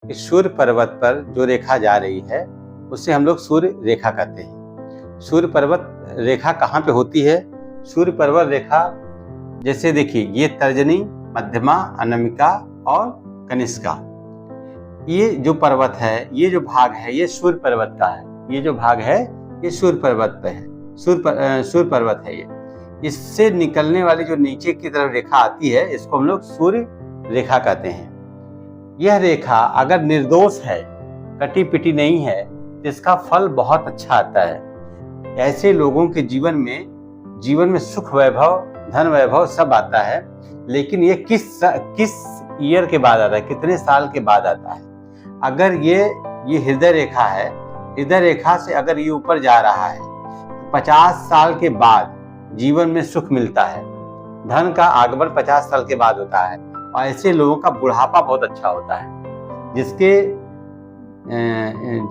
इस सूर्य पर्वत पर जो रेखा जा रही है उसे हम लोग सूर्य रेखा कहते हैं। सूर्य पर्वत रेखा कहाँ पे होती है? सूर्य पर्वत रेखा जैसे देखिए, ये तर्जनी, मध्यमा, अनामिका और कनिष्का, ये जो पर्वत है, ये जो भाग है, ये सूर्य पर्वत का है। ये जो भाग है ये सूर्य पर्वत पे है, सूर्य पर्वत है ये। इससे निकलने वाली जो नीचे की तरफ रेखा आती है इसको हम लोग सूर्य रेखा कहते हैं। यह रेखा अगर निर्दोष है, कटी पिटी नहीं है, तो इसका फल बहुत अच्छा आता है। ऐसे लोगों के जीवन में सुख वैभव, धन वैभव सब आता है। लेकिन ये किस ईयर के बाद आता है, कितने साल के बाद आता है? अगर ये हृदय रेखा है, हृदय रेखा से अगर ये ऊपर जा रहा है तो 50 साल के बाद जीवन में सुख मिलता है। धन का आगमन 50 साल के बाद होता है और ऐसे लोगों का बुढ़ापा बहुत अच्छा होता है।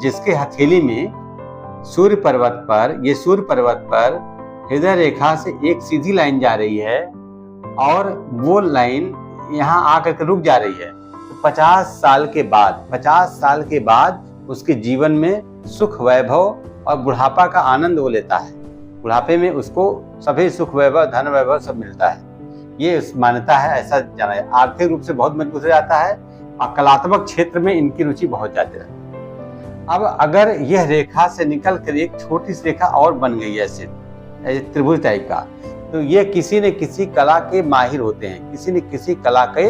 जिसके हथेली में सूर्य पर्वत पर हृदय रेखा से एक सीधी लाइन जा रही है और वो लाइन यहाँ आकर के रुक जा रही है, तो 50 साल के बाद उसके जीवन में सुख वैभव और बुढ़ापा का आनंद वो लेता है। बुढ़ापे में उसको सभी सुख वैभव, धन वैभव सब मिलता है। ये मान्यता है, ऐसा जाना है। आर्थिक रूप से बहुत मजबूत हो जाता है और कलात्मक क्षेत्र में इनकी रुचि बहुत ज्यादा है। अब अगर यह रेखा से निकल कर एक छोटी सी रेखा और बन गई है, ऐसे त्रिभुज टाइप का, तो ये किसी न किसी कला के माहिर होते हैं, किसी न किसी कला के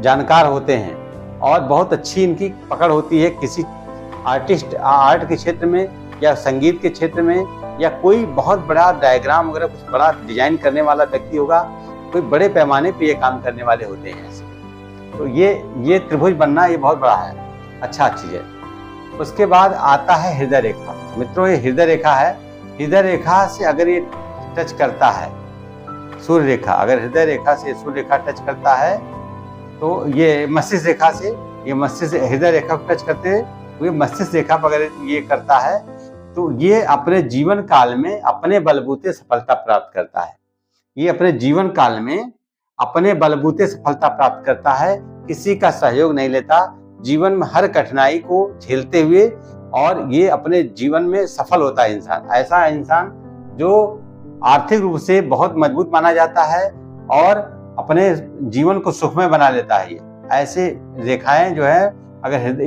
जानकार होते हैं और बहुत अच्छी इनकी पकड़ होती है। किसी आर्ट के क्षेत्र में या संगीत के क्षेत्र में, या कोई बहुत बड़ा डायग्राम वगैरह कुछ बड़ा डिजाइन करने वाला व्यक्ति होगा, कोई बड़े पैमाने पे ये काम करने वाले होते हैं ऐसे। तो ये त्रिभुज बनना ये बहुत बड़ा है, अच्छा चीज है। उसके बाद आता है हृदय रेखा। मित्रों, ये हृदय रेखा है। हृदय रेखा से अगर ये टच करता है सूर्य रेखा, अगर हृदय रेखा से सूर्य रेखा टच करता है तो ये मस्तिष्क रेखा से, ये मस्तिष्क हृदय रेखा को टच करते हुए मस्तिष्क रेखा पर अगर ये करता है तो ये अपने जीवन काल में अपने बलबूते सफलता प्राप्त करता है। ये अपने जीवन काल में अपने बलबूते सफलता प्राप्त करता है, किसी का सहयोग नहीं लेता, जीवन में हर कठिनाई को झेलते हुए, और ये अपने जीवन में सफल होता है इंसान। ऐसा इंसान जो आर्थिक रूप से बहुत मजबूत माना जाता है और अपने जीवन को सुखमय बना लेता है। ऐसे रेखाएं जो है, अगर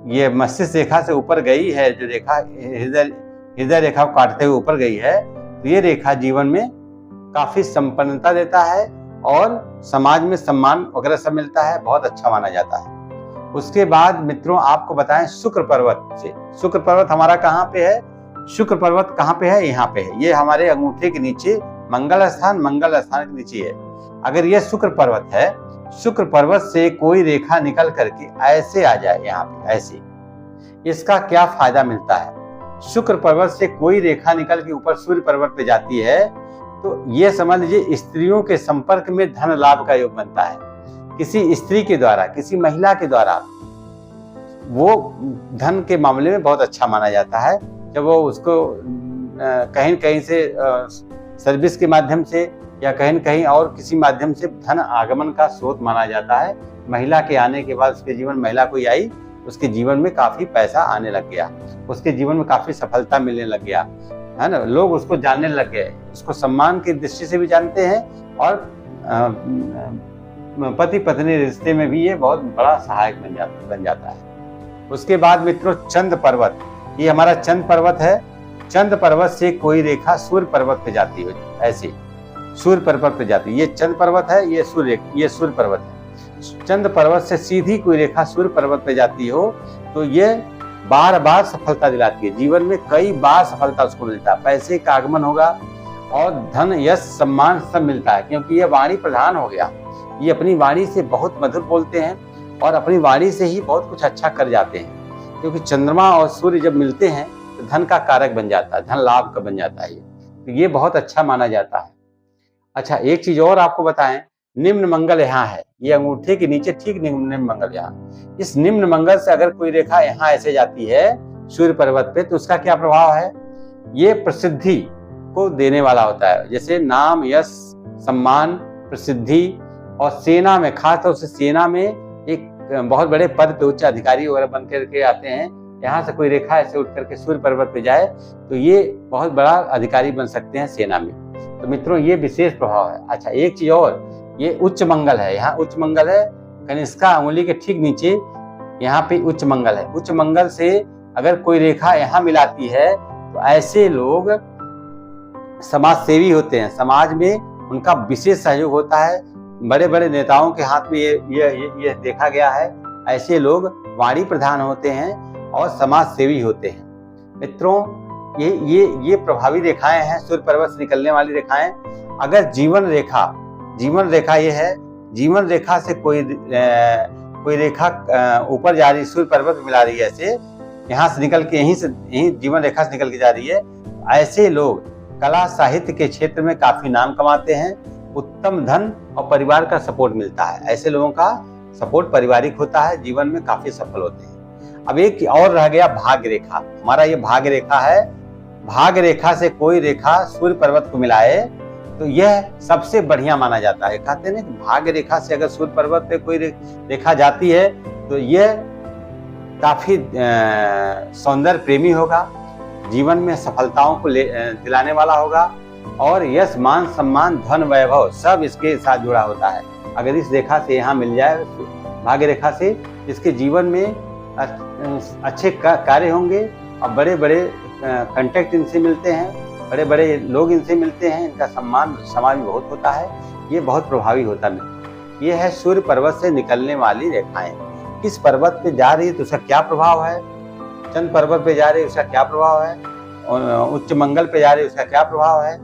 ये मस्तिष्क रेखा से ऊपर गई है, जो रेखा हृदय रेखा को काटते हुए ऊपर गई है, तो ये रेखा जीवन में काफी संपन्नता देता है और समाज में सम्मान वगैरह सब मिलता है, बहुत अच्छा माना जाता है। उसके बाद मित्रों आपको बताएं शुक्र पर्वत से। शुक्र पर्वत हमारा कहाँ पे है? शुक्र पर्वत कहाँ पे है? यहाँ पे है। ये हमारे अंगूठे के नीचे मंगल स्थान के नीचे है। अगर ये शुक्र पर्वत है, शुक्र पर्वत से कोई रेखा निकल करके ऐसे आ जाए यहाँ पे, ऐसे, इसका क्या फायदा मिलता है? शुक्र पर्वत से कोई रेखा निकल के ऊपर सूर्य पर्वत पे जाती है तो ये समझ लीजिए स्त्रियों के संपर्क में धन लाभ का योग बनता है। किसी स्त्री के द्वारा, किसी महिला के द्वारा वो धन के मामले में बहुत अच्छा माना जाता है। जब वो उसको कहीं कहीं से सर्विस के माध्यम से या कहीं कहीं और किसी माध्यम से धन आगमन का स्रोत माना जाता है। महिला के आने के बाद उसके जीवन, महिला कोई आई, उसके जीवन में काफी पैसा आने लग गया, उसके जीवन में काफी सफलता मिलने लग गया, है ना। लोग उसको जानने लग गए, उसको सम्मान की दृष्टि से भी जानते हैं और पति पत्नी रिश्ते में भी ये बहुत बड़ा सहायक बन जाता है। उसके बाद मित्रों चंद्र पर्वत, ये हमारा चंद्र पर्वत है। चंद्र पर्वत से कोई रेखा सूर्य पर्वत पे जाती है, ऐसे सूर्य पर्वत पे जाती है। ये चंद्र पर्वत है, ये सूर्य पर्वत है। चंद्र पर्वत से सीधी कोई रेखा सूर्य पर्वत पे जाती हो तो ये बार बार सफलता दिलाती है। जीवन में कई बार सफलता उसको मिलता है, पैसे का आगमन होगा और धन, यश, सम्मान सब मिलता है, क्योंकि ये वाणी प्रधान हो गया। ये अपनी वाणी से बहुत मधुर बोलते हैं और अपनी वाणी से ही बहुत कुछ अच्छा कर जाते हैं, क्योंकि चंद्रमा और सूर्य जब मिलते हैं तो धन का कारक बन जाता है, धन लाभ का बन जाता है। तो ये बहुत अच्छा माना जाता है। अच्छा, एक चीज और आपको बताएं, निम्न मंगल यहाँ है, ये अंगूठे के नीचे ठीक निम्न मंगल यहाँ। इस निम्न मंगल से अगर कोई रेखा यहाँ ऐसे जाती है सूर्य पर्वत पे तो उसका क्या प्रभाव है? ये प्रसिद्धि को देने वाला होता है, जैसे नाम, यश, सम्मान, प्रसिद्धि, और सेना में, खासतौर से सेना में एक बहुत बड़े पद पे उच्च अधिकारी वगैरह बन करके आते हैं, यहाँ से कोई रेखा ऐसे उठ करके सूर्य पर्वत पे जाए तो ये बहुत बड़ा अधिकारी बन सकते हैं सेना में। तो मित्रों ये विशेष प्रभाव है। अच्छा एक चीज और, ये उच्च मंगल है, यहाँ उच्च मंगल है, कनिष्का अंगुली के ठीक नीचे यहाँ पे उच्च मंगल है। उच्च मंगल से अगर कोई रेखा यहाँ मिलाती है तो ऐसे लोग समाज सेवी होते हैं, समाज में उनका विशेष सहयोग होता है। बड़े बड़े नेताओं के हाथ में ये देखा गया है। ऐसे लोग वाणी प्रधान होते हैं और समाज सेवी होते हैं। मित्रों ये प्रभावी रेखाएं हैं, सूर्य पर्वत से निकलने वाली रेखाएं। अगर जीवन रेखा ये है, जीवन रेखा से कोई रेखा ऊपर जा रही, सूर्य पर्वत में मिला रही है, ऐसे यहाँ से निकल के यहीं जीवन रेखा से निकल के जा रही है, ऐसे लोग कला साहित्य के क्षेत्र में काफी नाम कमाते हैं, उत्तम धन और परिवार का सपोर्ट मिलता है। ऐसे लोगों का सपोर्ट पारिवारिक होता है, जीवन में काफी सफल होते हैं। अब एक और रह गया भाग्य रेखा। हमारा ये भाग्य रेखा है। भाग्य रेखा से कोई रेखा सूर्य पर्वत को मिलाए तो यह सबसे बढ़िया माना जाता है। कहते हैं ना कि भाग्य रेखा से अगर सूर्य पर्वत पे कोई रेखा जाती है तो यह काफी सौंदर्य प्रेमी होगा, जीवन में सफलताओं को दिलाने वाला होगा और यश मान सम्मान धन वैभव सब इसके साथ जुड़ा होता है। अगर इस रेखा से यहाँ मिल जाए, भाग्य रेखा से, इसके जीवन में अच्छे कार्य होंगे और बड़े बड़े कांटेक्ट इनसे मिलते हैं, बड़े बड़े लोग इनसे मिलते हैं, इनका सम्मान समाज में बहुत होता है। ये बहुत प्रभावी होता है। ये है सूर्य पर्वत से निकलने वाली रेखाएं। किस पर्वत पे जा रही है तो उसका क्या प्रभाव है, चंद्र पर्वत पे जा रही है उसका क्या प्रभाव है, और उच्च मंगल पे जा रही है उसका क्या प्रभाव है,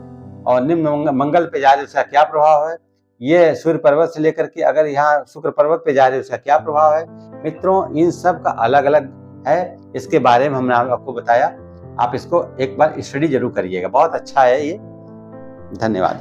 और निम्न मंगल पे जा रही है उसका क्या प्रभाव है। ये सूर्य पर्वत से लेकर के अगर यहाँ शुक्र पर्वत पे जा रही है उसका क्या प्रभाव है। मित्रों इन सब का अलग अलग है, इसके बारे में हमने आपको बताया। आप इसको एक बार स्टडी जरूर करिएगा, बहुत अच्छा है ये। धन्यवाद।